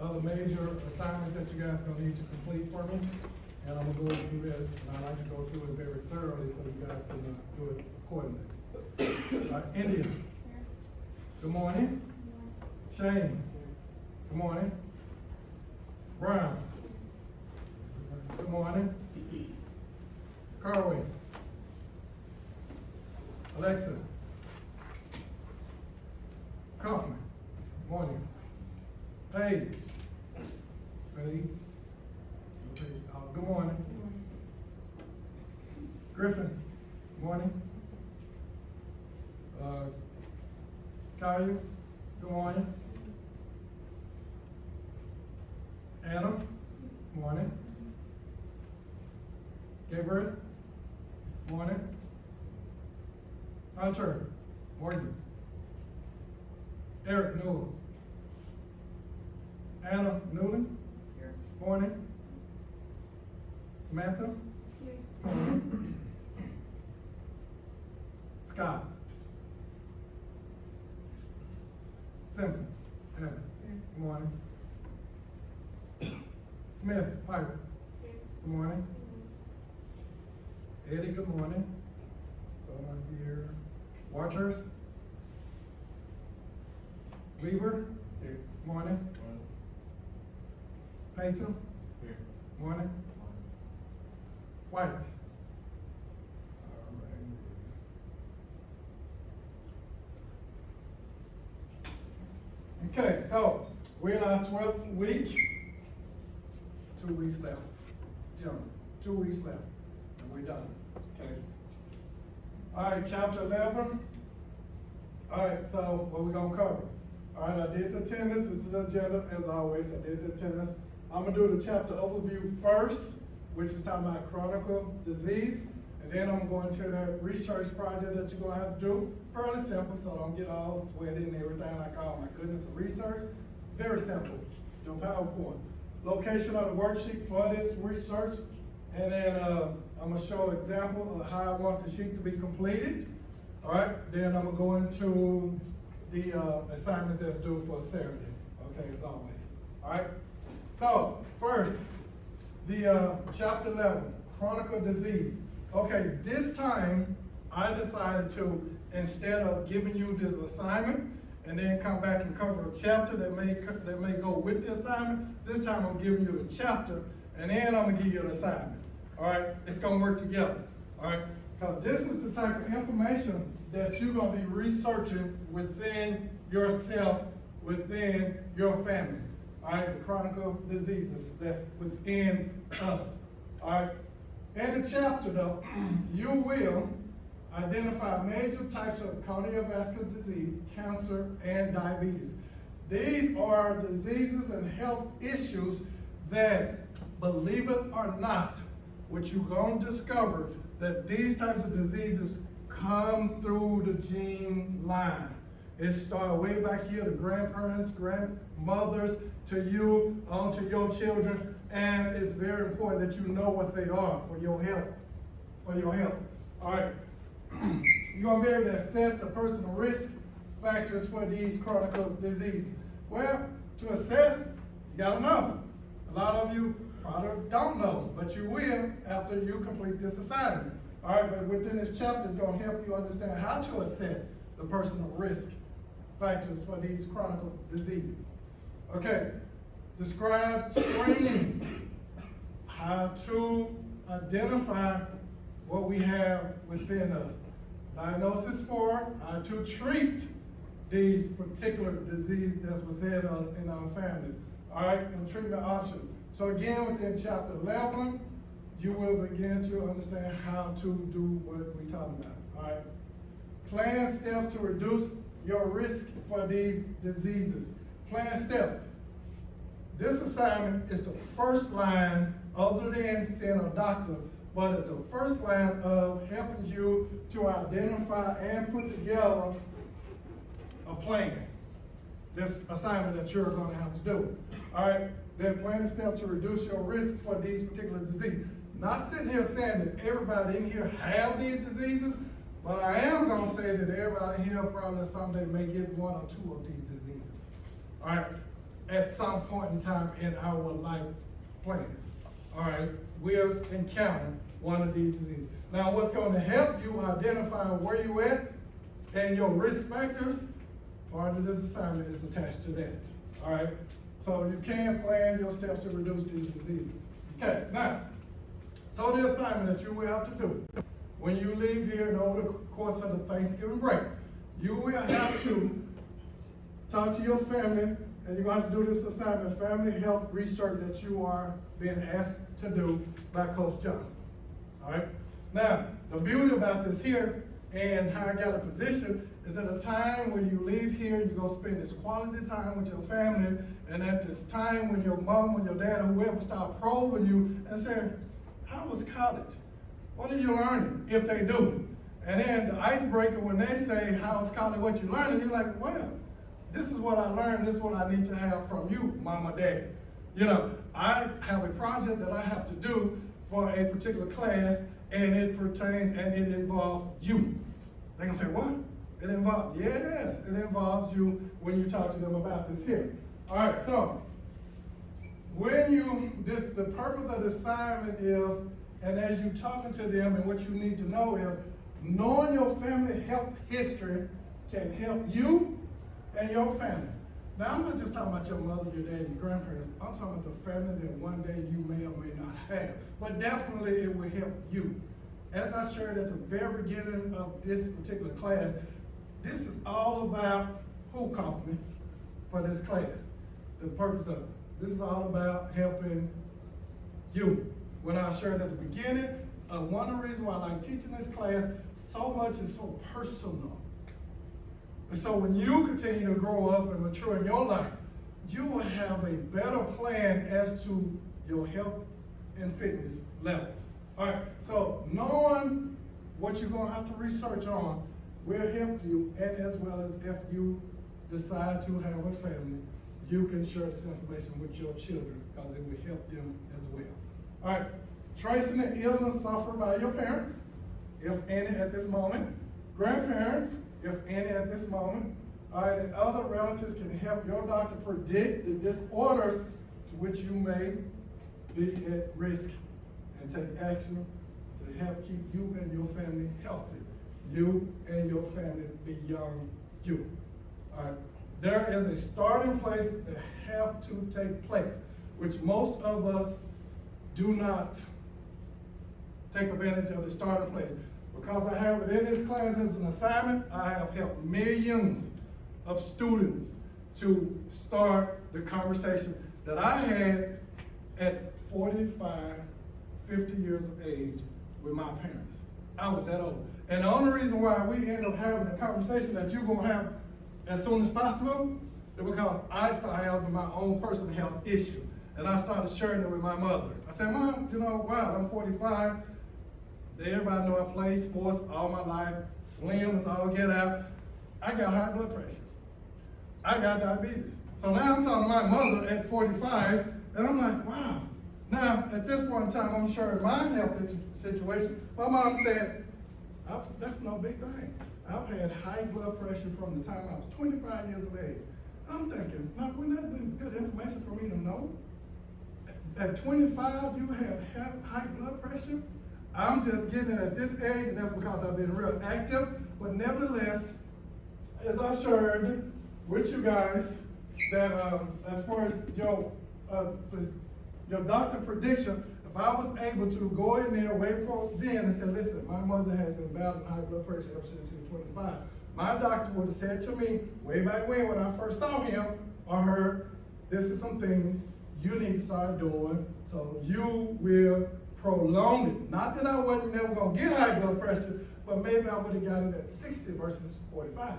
other major assignments that you guys are gonna need to complete for me. And I'm gonna go through that, and I like to go through it very thoroughly so you guys can do it accordingly. India. Good morning. Shane. Good morning. Brown. Good morning. Carway. Alexa. Kaufman. Morning. Paige. Paige. Good morning. Griffin. Morning. Caillou. Good morning. Adam. Morning. Gabriel. Morning. Hunter. Morgan. Eric Newell. Anna Newland. Here. Morning. Samantha. Here. Morning. Scott. Simpson. Evan. Good morning. Smith. Piper. Here. Good morning. Eddie. Good morning. Someone here. Watchers. Weaver. Here. Morning. Payton. Here. Morning. White. All right. Okay, so we're in our 12th week. 2 weeks left. Gentlemen, 2 weeks left, and we're done. Okay. All right, chapter 11. All right, so what we're gonna cover? All right, I did the attendance. This is the agenda, as always. I did the attendance. I'm gonna do the chapter overview first, which is talking about chronic disease, and then I'm going to that research project that you're gonna have to do. Fairly simple, so don't get all sweaty and everything like, oh my goodness, of research. Very simple. Your PowerPoint. Location of the worksheet for this research, and then I'm gonna show an example of how I want the sheet to be completed. All right, then I'm gonna go into the assignments that's due for Saturday, okay, as always. All right, so first, the chapter 11, chronic disease. Okay, this time I decided to, instead of giving you this assignment and then come back and cover a chapter that may go with the assignment, this time I'm giving you the chapter and then I'm gonna give you an assignment. All right, it's gonna work together. All right, because this is the type of information that you're gonna be researching within yourself, within your family. All right, the chronic diseases that's within us. All right, in the chapter though, you will identify major types of cardiovascular disease, cancer, and diabetes. These are diseases and health issues that, believe it or not, what you're going to discover that these types of diseases come through the gene line. It started way back here, the grandparents, grandmothers, to you, on to your children, and it's very important that you know what they are for your health. All right, you're gonna be able to assess the personal risk factors for these chronic diseases. Well, to assess, you gotta know. A lot of you probably don't know, but you will after you complete this assignment. All right, but within this chapter, it's gonna help you understand how to assess the personal risk factors for these chronic diseases. Okay, describe screening, how to identify what we have within us. Diagnosis for how to treat these particular disease that's within us in our family. All right, and treatment option. So again, within chapter 11, you will begin to understand how to do what we're talking about. All right, plan steps to reduce your risk for these diseases. Plan step. This assignment is the first line, other than seeing a doctor, but it's the first line of helping you to identify and put together a plan. This assignment that you're going to have to do. All right, then plan the step to reduce your risk for these particular diseases. Not sitting here saying that everybody in here have these diseases, but I am going to say that everybody in here probably someday may get one or two of these diseases. All right, at some point in time in our life plan. All right, we'll encounter one of these diseases. Now, what's going to help you identify where you at and your risk factors, part of this assignment is attached to that. All right, so you can plan your steps to reduce these diseases. Okay, now, so the assignment that you will have to do when you leave here and over the course of the Thanksgiving break, you will have to talk to your family, and you're going to have to do this assignment, family health research that you are being asked to do by Coach Johnson. All right? Now, the beauty about this here and how I got a position is at a time when you leave here, you go spend this quality time with your family, and at this time when your mom or your dad or whoever start probing you and saying, how was college? What are you learning? If they do. And then the icebreaker, when they say, how's college, what you learning? You're like, well, this is what I learned. This is what I need to have from you, mom or dad. You know, I have a project that I have to do for a particular class, and it pertains and it involves you. They're gonna say, what? It involves, yes, it involves you when you talk to them about this here. All right, so when the purpose of the assignment is, and as you're talking to them, and what you need to know is, knowing your family health history can help you and your family. Now, I'm not just talking about your mother, your dad, and your grandparents. I'm talking about the family that one day you may or may not have. But definitely it will help you. As I shared at the very beginning of this particular class, this is all about who called me for this class. The purpose of it. This is all about helping you. When I shared at the beginning, one of the reasons why I like teaching this class, so much is so personal. And so when you continue to grow up and mature in your life, you will have a better plan as to your health and fitness level. All right, so knowing what you're gonna have to research on will help you, and as well as if you decide to have a family, you can share this information with your children because it will help them as well. All right, tracing the illness suffered by your parents, if any at this moment, grandparents, if any at this moment, all right, and other relatives can help your doctor predict the disorders to which you may be at risk and take action to help keep you and your family healthy. You and your family beyond you. All right, there is a starting place that have to take place, which most of us do not take advantage of the starting place. Because I have it in this class as an assignment, I have helped millions of students to start the conversation that I had at 45, 50 years of age with my parents. I was that old. And the only reason why we end up having a conversation that you're gonna have as soon as possible is because I started having my own personal health issue. And I started sharing it with my mother. I said, Mom, you know, wow, I'm 45. Everybody know I played sports all my life, slim as all get out. I got high blood pressure. I got diabetes. So now I'm talking to my mother at 45, and I'm like, wow. Now, at this point in time, I'm sharing my health situation. My mom said, that's no big thing. I've had high blood pressure from the time I was 25 years of age. I'm thinking, no, wouldn't that been good information for me to know? At 25, you have high blood pressure? I'm just getting it at this age, and that's because I've been real active. But nevertheless, as I shared with you guys, that as far as your doctor prediction, if I was able to go in there way before then and say, listen, my mother has been battling high blood pressure ever since she was 25. My doctor would have said to me way back when I first saw him or her, this is some things you need to start doing so you will prolong it. Not that I wasn't never gonna get high blood pressure, but maybe I would have got it at 60 versus 45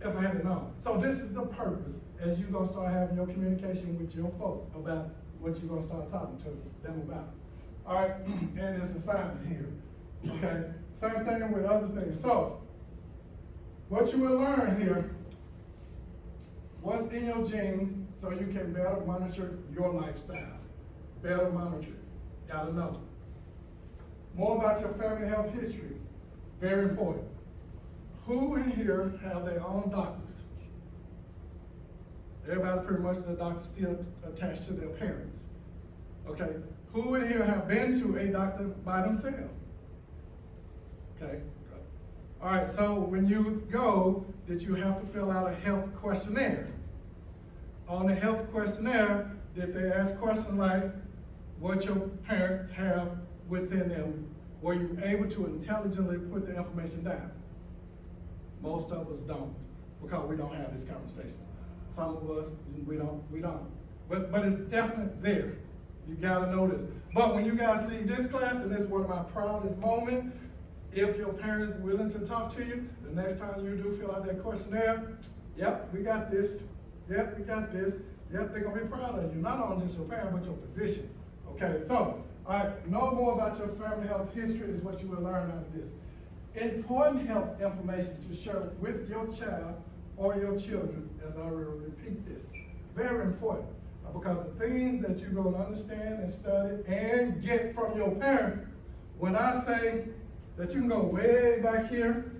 if I had known. So this is the purpose as you're gonna start having your communication with your folks about what you're gonna start talking to them about. All right, and this assignment here, okay? Same thing with other things. So, what you will learn here, what's in your genes so you can better monitor your lifestyle. Better monitor it. Gotta know. More about your family health history. Very important. Who in here have their own doctors? Everybody pretty much, the doctor still attached to their parents. Okay, who in here have been to a doctor by themselves? Okay, good. All right, so when you go, did you have to fill out a health questionnaire? On the health questionnaire, did they ask questions like what your parents have within them? Were you able to intelligently put the information down? Most of us don't, because we don't have this conversation. Some of us, we don't. But it's definitely there. You gotta know this. But when you guys leave this class, and it's one of my proudest moments, if your parents are willing to talk to you, the next time you do fill out that questionnaire, yep, we got this. Yep, we got this. Yep, they're gonna be proud of you. Not only just your parent, but your physician. Okay, so, all right, know more about your family health history is what you will learn out of this. Important health information to share with your child or your children, as I will repeat this. Very important, because the things that you're going to understand and study and get from your parent, when I say that you can go way back here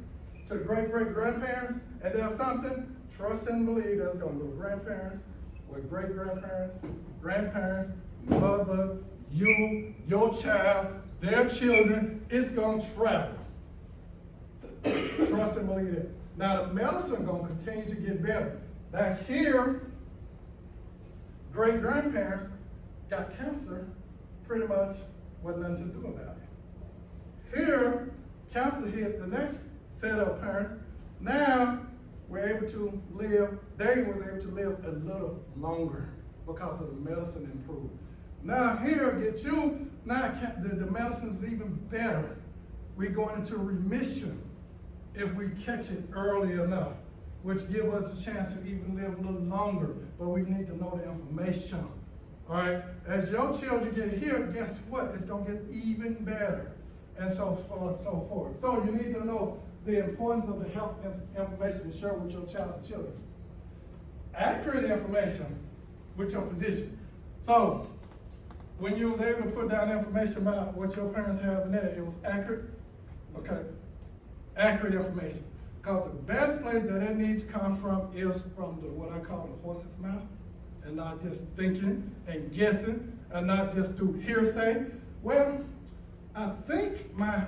to great-great-grandparents, and there's something, trust and believe that's going to go grandparents, with great-grandparents, grandparents, mother, you, your child, their children, it's going to travel. Trust and believe it. Now the medicine gonna continue to get better. Back here, great-grandparents got cancer, pretty much wasn't nothing to do about it. Here, cancer hit the next set of parents. Now we're able to live, they was able to live a little longer because of the medicine improved. Now here, get you, now the medicine is even better. We're going into remission if we catch it early enough, which give us a chance to even live a little longer, but we need to know the information, all right? As your children get here, guess what? It's gonna get even better, and so forth, so forth. So you need to know the importance of the health information to share with your child and children. Accurate information with your physician. So, when you was able to put down information about what your parents have in there, it was accurate, okay? Accurate information. Because the best place that it needs to come from is from the what I call the horse's mouth, and not just thinking and guessing, and not just through hearsay. Well, I think my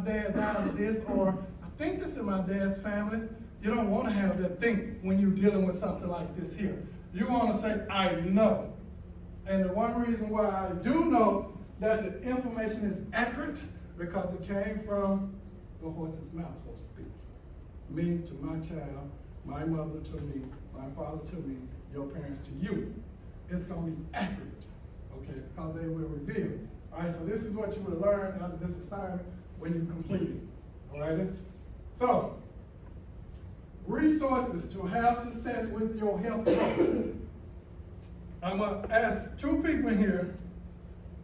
dad died of this, or I think this is my dad's family. You don't want to have that think when you're dealing with something like this here. You want to say, I know. And the one reason why I do know that the information is accurate, because it came from the horse's mouth, so to speak. Me to my child, my mother to me, my father to me, your parents to you. It's gonna be accurate, okay, because they will reveal. All right, so this is what you will learn out of this assignment when you complete it, all right? So, resources to have success with your health goals. I'm gonna ask two people here,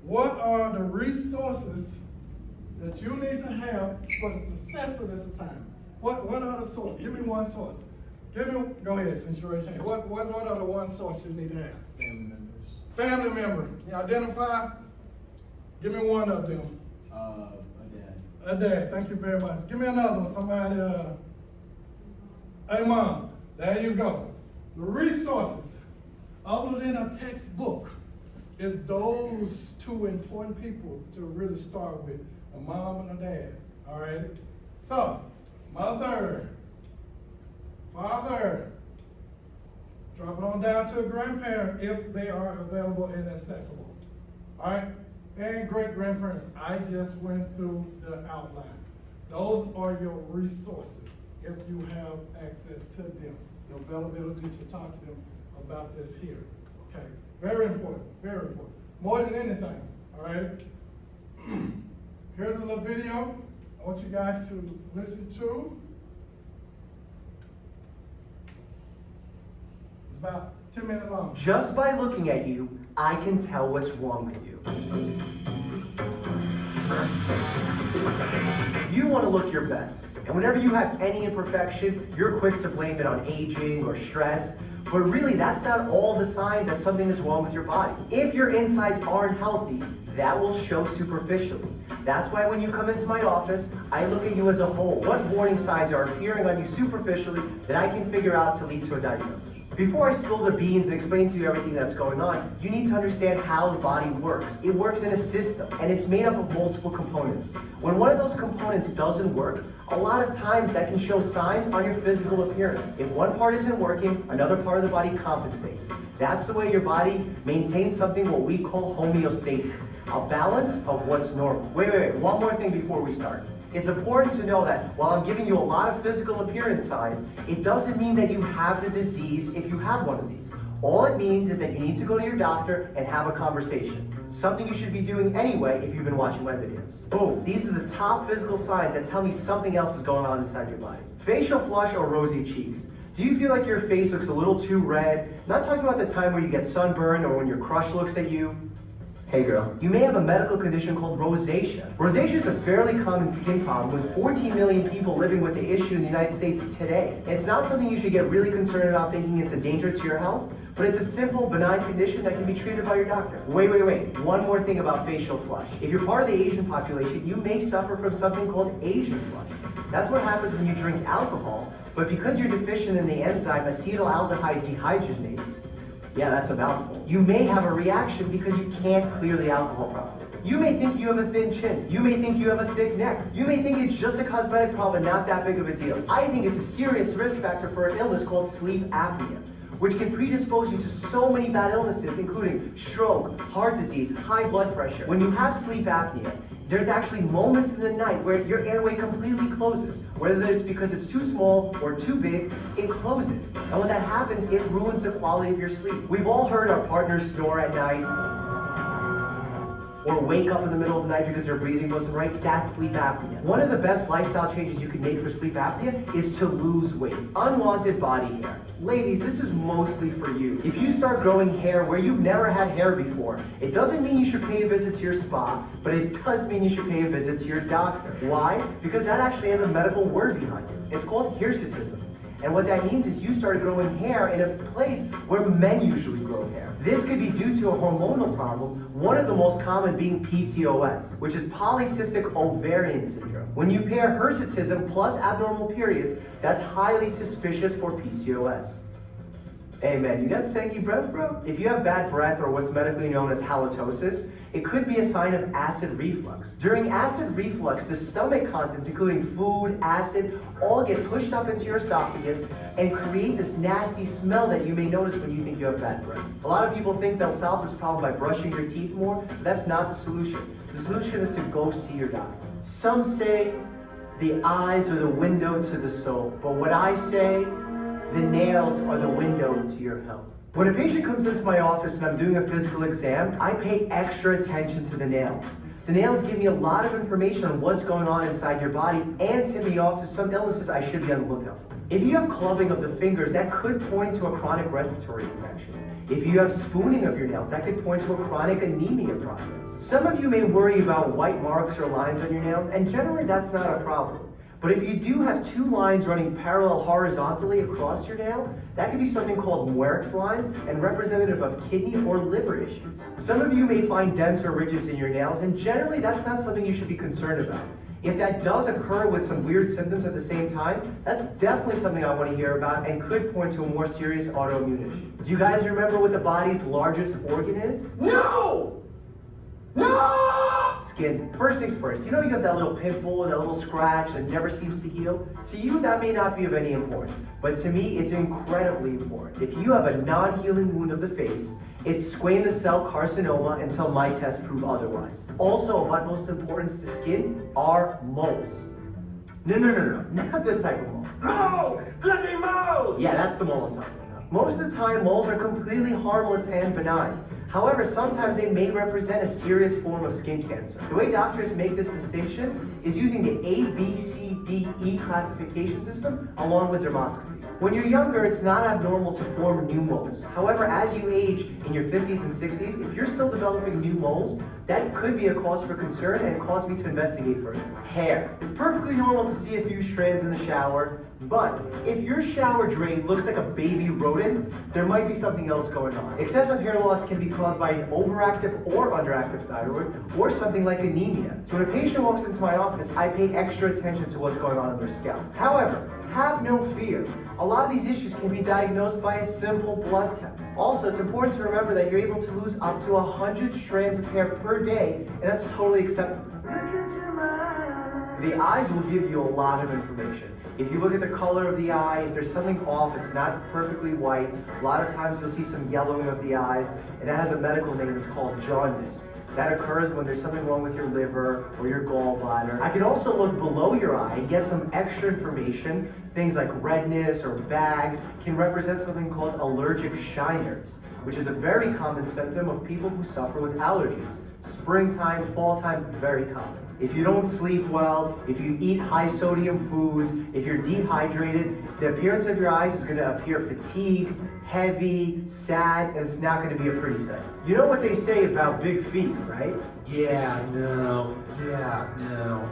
what are the resources that you need to have for the success of this assignment? What are the sources? Give me one source. Go ahead, since you raised your hand. What are the one source you need to have? Family members. Family member. Can you identify? Give me one of them. A dad. A dad, thank you very much. Give me another one, somebody, hey mom, there you go. The resources, other than a textbook, is those two important people to really start with, a mom and a dad, all right? So, mother, father, drop it on down to a grandparent if they are available and accessible, all right? And great-grandparents, I just went through the outline. Those are your resources if you have access to them, the availability to talk to them about this here, okay? Very important, very important. More than anything, all right? Here's a little video I want you guys to listen to. It's about 10 minutes long. Just by looking at you, I can tell what's wrong with you. You want to look your best, and whenever you have any imperfection, you're quick to blame it on aging or stress, but really that's not all the signs that something is wrong with your body. If your insides aren't healthy, that will show superficially. That's why when you come into my office, I look at you as a whole. What warning signs are appearing on you superficially that I can figure out to lead to a diagnosis? before I spill the beans and explain to you everything that's going on, you need to understand how the body works. It works in a system, and it's made up of multiple components. When one of those components doesn't work, a lot of times that can show signs on your physical appearance. If one part isn't working, another part of the body compensates. That's the way your body maintains something what we call homeostasis, a balance of what's normal. Wait, one more thing before we start. It's important to know that while I'm giving you a lot of physical appearance signs, it doesn't mean that you have the disease if you have one of these. All it means is that you need to go to your doctor and have a conversation. Something you should be doing anyway if you've been watching my videos. Boom, these are the top physical signs that tell me something else is going on inside your body. Facial flush or rosy cheeks. Do you feel like your face looks a little too red? I'm not talking about the time where you get sunburned or when your crush looks at you. Hey girl, you may have a medical condition called rosacea. Rosacea is a fairly common skin problem with 14 million people living with the issue in the United States today. It's not something you should get really concerned about thinking it's a danger to your health, but it's a simple, benign condition that can be treated by your doctor. Wait. One more thing about facial flush. If you're part of the Asian population, you may suffer from something called Asian flush. That's what happens when you drink alcohol, but because you're deficient in the enzyme acetaldehyde dehydrogenase, yeah, that's a mouthful. You may have a reaction because you can't clear the alcohol properly. You may think you have a thin chin. You may think you have a thick neck. You may think it's just a cosmetic problem, not that big of a deal. I think it's a serious risk factor for an illness called sleep apnea, which can predispose you to so many bad illnesses, including stroke, heart disease, high blood pressure. When you have sleep apnea, there's actually moments in the night where your airway completely closes. Whether it's because it's too small or too big, it closes. And when that happens, it ruins the quality of your sleep. We've all heard our partners snore at night, or wake up in the middle of the night because their breathing wasn't right. That's sleep apnea. One of the best lifestyle changes you can make for sleep apnea is to lose weight. Unwanted body hair. Ladies, this is mostly for you. If you start growing hair where you've never had hair before, it doesn't mean you should pay a visit to your spa, but it does mean you should pay a visit to your doctor. Why? Because that actually has a medical word behind it. It's called hirsutism. And what that means is you started growing hair in a place where men usually grow hair. This could be due to a hormonal problem, one of the most common being PCOS, which is polycystic ovarian syndrome. When you pair hirsutism plus abnormal periods, that's highly suspicious for PCOS. Hey man, you got stanky breath, bro? If you have bad breath or what's medically known as halitosis, it could be a sign of acid reflux. During acid reflux, the stomach contents, including food, acid, all get pushed up into your esophagus and create this nasty smell that you may notice when you think you have bad breath. A lot of people think they'll solve this problem by brushing your teeth more, but that's not the solution. The solution is to go see your doctor. Some say the eyes are the window to the soul, but what I say, the nails are the window to your health. When a patient comes into my office and I'm doing a physical exam, I pay extra attention to the nails. The nails give me a lot of information on what's going on inside your body and tip me off to some illnesses I should be on the lookout for. If you have clubbing of the fingers, that could point to a chronic respiratory infection. If you have spooning of your nails, that could point to a chronic anemia process. Some of you may worry about white marks or lines on your nails, and generally that's not a problem. But if you do have two lines running parallel horizontally across your nail, that could be something called Muehr's lines and representative of kidney or liver issues. Some of you may find dents or ridges in your nails, and generally that's not something you should be concerned about. If that does occur with some weird symptoms at the same time, that's definitely something I want to hear about and could point to a more serious autoimmune issue. Do you guys remember what the body's largest organ is? No! Skin. First things first, you know you have that little pimple, that little scratch that never seems to heal? To you, that may not be of any importance, but to me, it's incredibly important. If you have a non-healing wound of the face, it's squamous cell carcinoma until my tests prove otherwise. Also, of utmost importance to skin are moles. No, not this type of mole. Mole! Bloody mole! Yeah, that's the mole I'm talking about. Most of the time, moles are completely harmless and benign. However, sometimes they may represent a serious form of skin cancer. The way doctors make this distinction is using the A, B, C, D, E classification system along with dermoscopy. When you're younger, it's not abnormal to form new moles. However, as you age in your 50s and 60s, if you're still developing new moles, that could be a cause for concern and cause me to investigate further. Hair. It's perfectly normal to see a few strands in the shower, but if your shower drain looks like a baby rodent, there might be something else going on. Excessive hair loss can be caused by an overactive or underactive thyroid, or something like anemia. So when a patient walks into my office, I pay extra attention to what's going on in their scalp. However, have no fear. A lot of these issues can be diagnosed by a simple blood test. Also, it's important to remember that you're able to lose up to 100 strands of hair per day, and that's totally acceptable. The eyes will give you a lot of information. If you look at the color of the eye, if there's something off, it's not perfectly white, a lot of times you'll see some yellowing of the eyes, and it has a medical name, it's called jaundice. That occurs when there's something wrong with your liver or your gallbladder. I can also look below your eye and get some extra information. Things like redness or bags can represent something called allergic shiners, which is a very common symptom of people who suffer with allergies. Springtime, fall time, very common. If you don't sleep well, if you eat high sodium foods, if you're dehydrated, the appearance of your eyes is going to appear fatigued, heavy, sad, and it's not going to be a pretty sight. You know what they say about big feet, right? Yeah, no.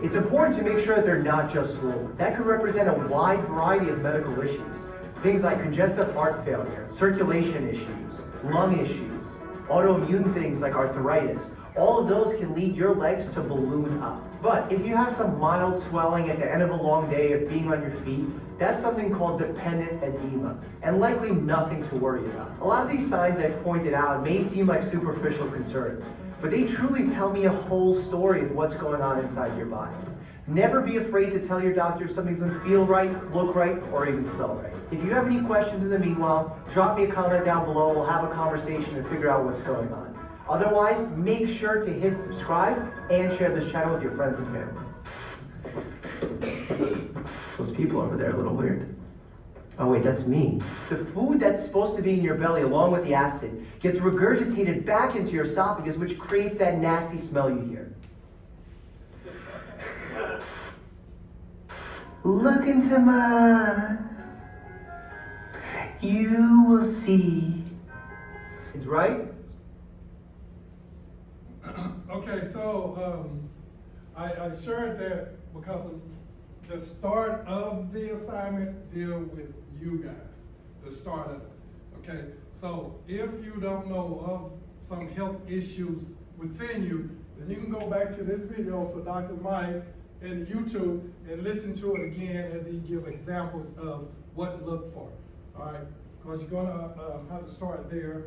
It's important to make sure that they're not just swollen. That could represent a wide variety of medical issues. Things like congestive heart failure, circulation issues, lung issues, autoimmune things like arthritis. All of those can lead your legs to balloon up. But if you have some mild swelling at the end of a long day of being on your feet, that's something called dependent edema, and likely nothing to worry about. A lot of these signs I've pointed out may seem like superficial concerns, but they truly tell me a whole story of what's going on inside your body. Never be afraid to tell your doctor if something doesn't feel right, look right, or even smell right. If you have any questions in the meanwhile, drop me a comment down below. We'll have a conversation and figure out what's going on. Otherwise, make sure to hit subscribe and share this channel with your friends and family. Those people over there are a little weird. Oh wait, that's me. The food that's supposed to be in your belly along with the acid gets regurgitated back into your esophagus, which creates that nasty smell you hear. Look into my eyes. You will see. It's right? Okay, so I shared that because of the start of the assignment deal with you guys, the start of it, okay? So if you don't know of some health issues within you, then you can go back to this video for Dr. Mike in YouTube and listen to it again as he gives examples of what to look for, all right? Because you're gonna have to start there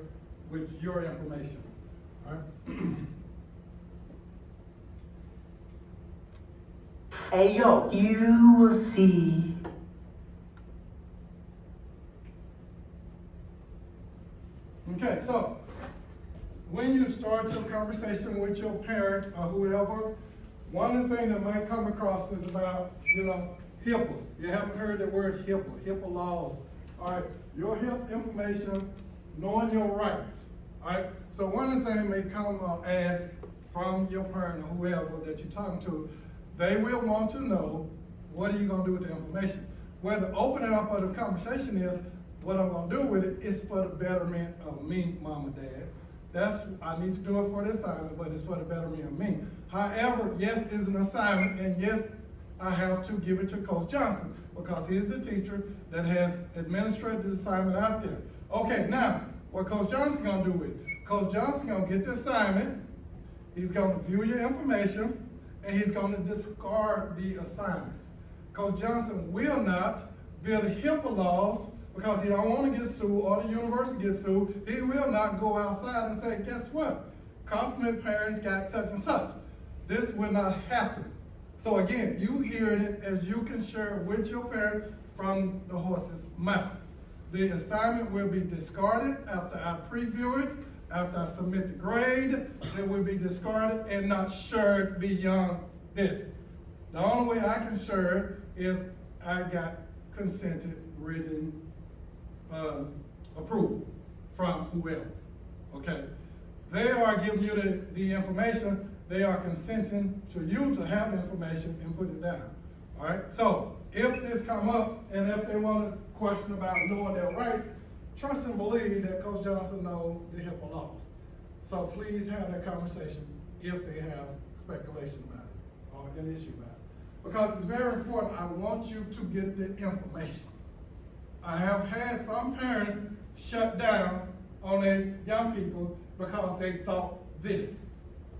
with your information, all right? Hey yo, you will see. Okay, so when you start your conversation with your parent or whoever, one of the things that might come across is about, HIPAA. You haven't heard the word HIPAA laws. All right, your health information, knowing your rights. All right, so one of the things may come ask from your parent or whoever that you're talking to, they will want to know, what are you gonna do with the information? Where the opening up of the conversation is, what I'm gonna do with it is for the betterment of me, mom and dad. I need to do it for the assignment, but it's for the betterment of me. However, yes, it's an assignment, and yes, I have to give it to Coach Johnson, because he's the teacher that has administered this assignment out there. Okay, now, what Coach Johnson gonna do with it? Coach Johnson gonna get the assignment, he's gonna view your information, and he's gonna discard the assignment. Coach Johnson will not via the HIPAA laws, because he don't wanna get sued or the university gets sued, he will not go outside and say, guess what? Confident parents got such and such. This will not happen. So again, you hearing it as you can share with your parent from the horse's mouth. The assignment will be discarded after I preview it, after I submit the grade, it will be discarded and not shared beyond this. The only way I can share it is I got consented written approval from whoever, okay? They are giving you the information, they are consenting to you to have the information and put it down, all right? So if this come up and if they want to question about knowing their rights, trust and believe that Coach Johnson knows the HIPAA laws. So please have that conversation if they have speculation about it or an issue about it. Because it's very important, I want you to get the information. I have had some parents shut down on their young people because they thought this,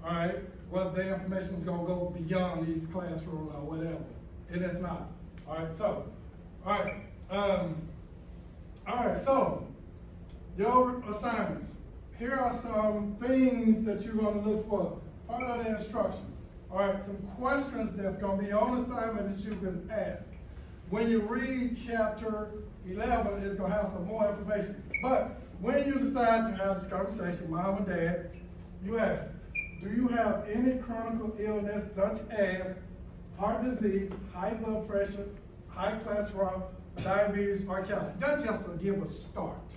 all right? Well, the information was gonna go beyond these classrooms or whatever. It is not, all right? So All right, so your assignments. Here are some things that you're gonna look for, part of the instruction. All right, some questions that's gonna be on assignment that you can ask. When you read chapter 11, it's gonna have some more information. But when you decide to have this conversation, mom and dad, you ask, do you have any chronic illness such as heart disease, high blood pressure, high cholesterol, diabetes, or cancer? That's just to give a start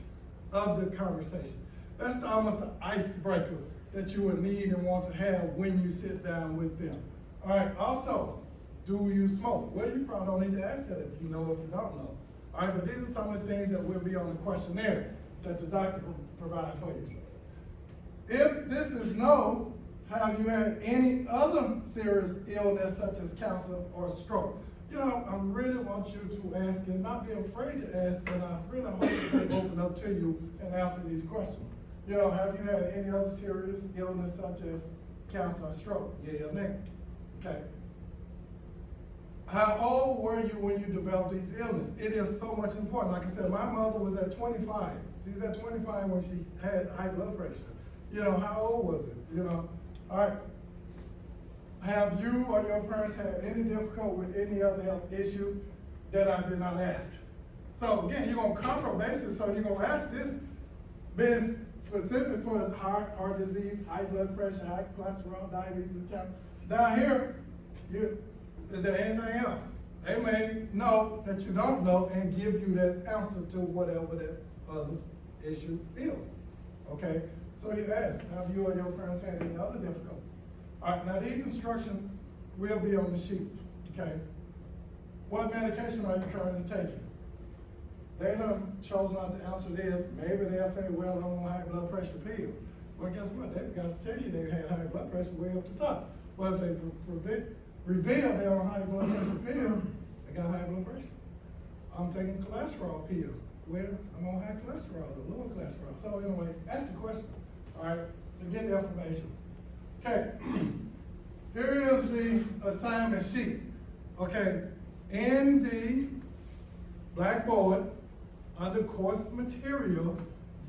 of the conversation. That's almost the icebreaker that you would need and want to have when you sit down with them. All right, also, do you smoke? Well, you probably don't need to ask that if you know, if you don't know. All right, but these are some of the things that will be on the questionnaire that the doctor will provide for you. If this is no, have you had any other serious illness such as cancer or stroke? You know, I really want you to ask and not be afraid to ask, and I really hope that they open up to you and answer these questions. You know, have you had any other serious illness such as cancer or stroke? Yeah or nay? Okay. How old were you when you developed these illnesses? It is so much important. Like I said, my mother was at 25. She was at 25 when she had high blood pressure. You know, how old was it? You know, all right. Have you or your parents had any difficulty with any other health issue that I did not ask? So again, you're gonna cover bases, so you're gonna ask this, being specific for his heart disease, high blood pressure, high cholesterol, diabetes, and cancer. Down here, is there anything else? They may know that you don't know and give you that answer to whatever that other issue is. Okay? So you ask, have you or your parents had any other difficulty? All right, now these instructions will be on the sheet, okay? What medication are you currently taking? They done chose not to answer this. Maybe they'll say, well, I'm on high blood pressure pill. Well, guess what? They forgot to tell you they had high blood pressure way up the top. But if they reveal they're on high blood pressure pill, they got high blood pressure. I'm taking cholesterol pill. Well, I'm on high cholesterol or low cholesterol. So anyway, ask the question, all right, to get the information. Okay, here is the assignment sheet. Okay, in the blackboard, under course material,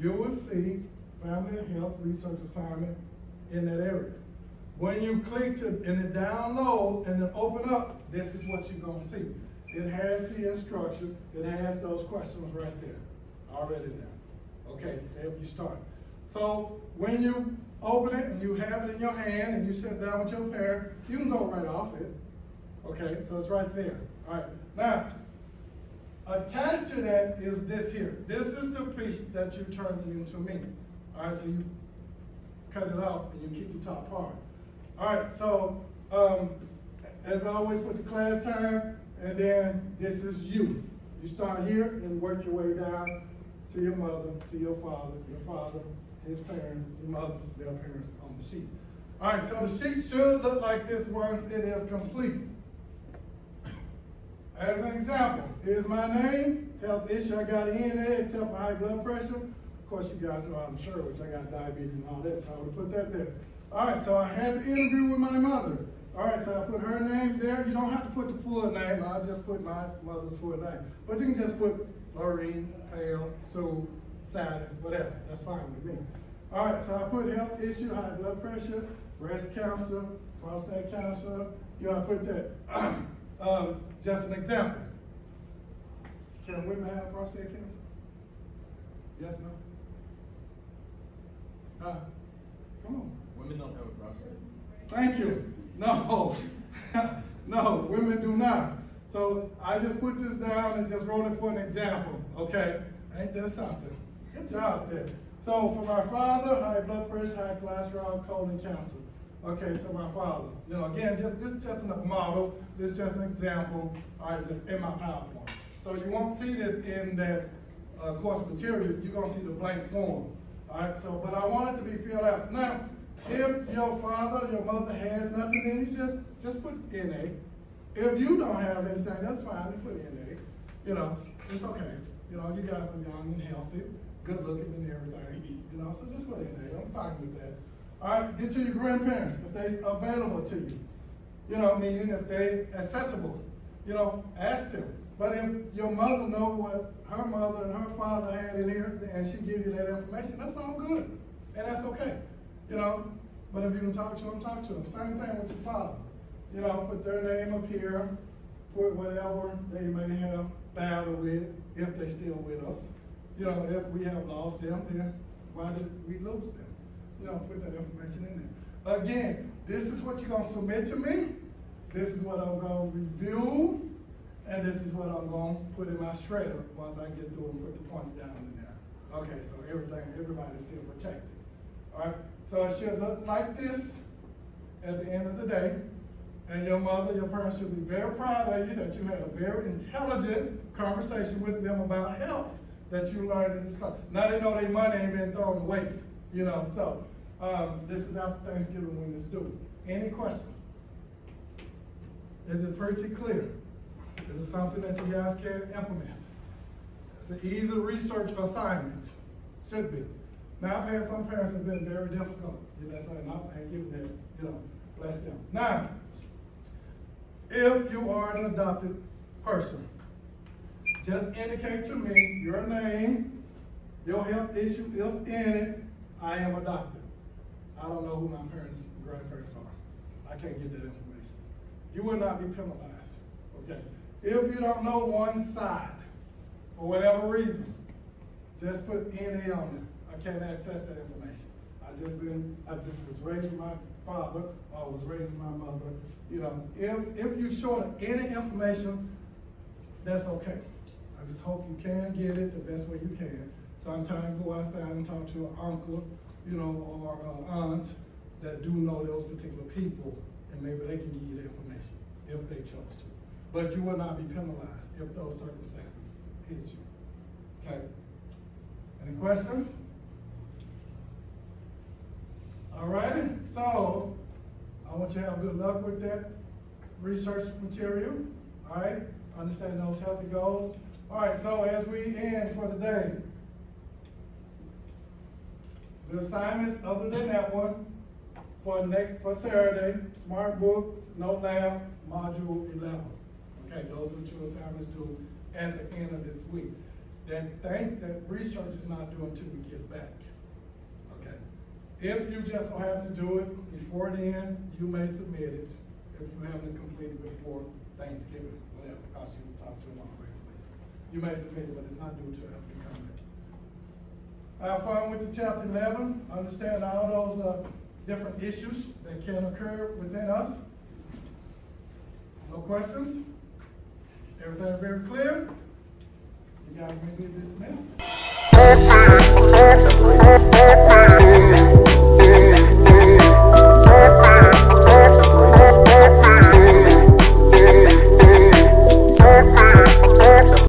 you will see family and health research assignment in that area. When you click to, and it downloads and then open up, this is what you're gonna see. It has the instruction, it has those questions right there, already there. Okay, to help you start. So when you open it and you have it in your hand and you sit down with your parent, you can go right off it. Okay, so it's right there. All right, now, attached to that is this here. This is the piece that you turned into me. All right, so you cut it off and you keep the top part. All right, so as I always put the class time, and then this is you. You start here and work your way down to your mother, to your father, his parents, your mother, their parents on the sheet. All right, so the sheet should look like this once it is complete. As an example, here's my name, health issue, I got ENA except for high blood pressure. Of course, you guys know I'm sure, which I got diabetes and all that, so I would put that there. All right, so I had the interview with my mother. All right, so I put her name there. You don't have to put the full name, I'll just put my mother's full name. But you can just put Lorraine, Pale, Sue, Sally, whatever, that's fine with me. All right, so I put health issue, high blood pressure, breast cancer, prostate cancer, you know, I put that. Just an example. Can women have prostate cancer? Yes, no? Come on. Women don't have a prostate. Thank you. No, no, women do not. So I just put this down and just wrote it for an example, okay? Ain't that something? Good job there. So for my father, high blood pressure, high cholesterol, colon cancer. Okay, so my father, you know, again, this is just a model, this is just an example, all right, just in my PowerPoint. So you won't see this in that course material, you're gonna see the blank form, all right, so, but I want it to be filled out. Now, if your father, your mother has nothing, then you just put NA. If you don't have anything, that's fine, you put NA, you know, it's okay. You know, you guys are young and healthy, good looking and everything, you know, so just put NA, I'm fine with that. All right, get to your grandparents if they available to you. You know, meaning if they accessible. You know, ask them. But if your mother know what her mother and her father had in here, and she give you that information, that's all good, and that's okay, you know. But if you can talk to them, talk to them. Same thing with your father. You know, put their name up here, put whatever they may have battled with, if they still with us. You know, if we have lost them, then why did we lose them? You know, put that information in there. Again, this is what you're gonna submit to me. This is what I'm gonna review, and this is what I'm gonna put in my shredder once I get through and put the points down in there. Okay, so everybody's still protected. All right, so it should look like this at the end of the day. And your mother, your parents should be very proud of you that you had a very intelligent conversation with them about health that you learned in this class. Now they know their money ain't been thrown to waste, you know. So this is after Thanksgiving when it's due. Any questions? Is it pretty clear? Is it something that you guys can implement? It's an easy research assignment. Should be. Now I've had some parents that's been very difficult. You know, saying, no, I ain't giving that, you know, bless them. Now, if you are an adopted person, just indicate to me your name, your health issue, if any, I am adopted. I don't know who my parents and grandparents are. I can't get that information. You will not be penalized, okay? If you don't know one side, for whatever reason, just put NA on it. I can't access that information. I just was raised with my father, or was raised with my mother. You know, if you short of any information, that's okay. I just hope you can get it the best way you can. Sometimes go outside and talk to an uncle, you know, or an aunt that do know those particular people, and maybe they can give you the information if they chose to. But you will not be penalized if those circumstances hit you. Okay? Any questions? All righty, so I want you to have good luck with that research material. All right, understand those healthy goals. All right, so as we end for the day, the assignments other than that one for Saturday, Smart Book, Note Lab, Module 11. Okay, those are the two assignments due at the end of this week. That research is not due until we get back. Okay. If you just so happen to do it before then, you may submit it. If you haven't completed before Thanksgiving, whatever, because you talk to them on a regular basis. You may submit it, but it's not due till after you come back. Have fun with the chapter 11. Understand all those different issues that can occur within us. No questions? Everything very clear? You guys may be dismissed.